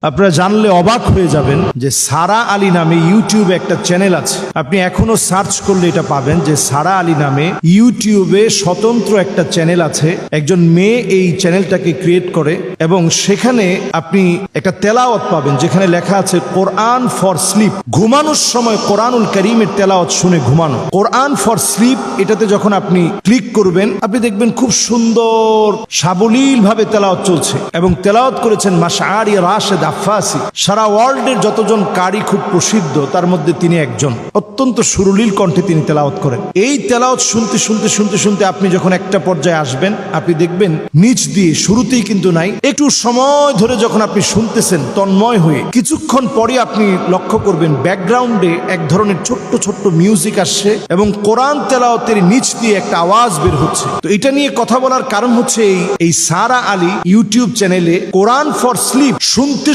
আপনারা জানলে অবাক হয়ে যাবেন যে সারা আলী নামে ইউটিউবে একটা চ্যানেল আছে। আপনি এখনো সার্চ করলে এটা পাবেন যে সারা আলী নামে ইউটিউবে স্বতন্ত্র একটা চ্যানেল আছে। একজন মেয়ে এই চ্যানেলটাকে ক্রিয়েট করে এবং সেখানে আপনি একটা তেলাওয়াত পাবেন যেখানে লেখা আছে কোরআন ফর স্লিপ। ঘুমানোর সময় কোরআনুল কারীমের তেলাওয়াত শুনে ঘুমানো। কোরআন ফর স্লিপ এটাতে যখন আপনি ক্লিক করবেন আপনি দেখবেন খুব সুন্দর সাবলীল ভাবে তেলাওয়াত চলছে এবং তেলাওয়াত করেছেন মাশআরি রাশেদ আফাসি। সারা ওয়ার্ল্ডের যতজন কারি খুব প্রসিদ্ধ তার মধ্যে তিনি একজন। অত্যন্ত সুরলীল কণ্ঠে তিনি তেলাওয়াত করেন। এই তেলাওয়াত শুনতে শুনতে শুনতে শুনতে আপনি যখন একটা পর্যায়ে আসবেন আপনি দেখবেন নিচ দিয়ে, শুরুতেই কিন্তু নাই, একটু সময় ধরে যখন আপনি শুনতেছেন তন্ময় হয়ে, কিছুক্ষণ পরে আপনি লক্ষ্য করবেন ব্যাকগ্রাউন্ডে এক ধরনের ছোট্ট ছোট্ট মিউজিক আসছে এবং কোরআন তেলাওয়াতের নিচ দিয়ে একটা আওয়াজ বের হচ্ছে। তো এটা নিয়ে কথা বলার কারণ হচ্ছে এই সারা আলী ইউটিউব চ্যানেলে কোরআন ফর স্লিপ শুনতে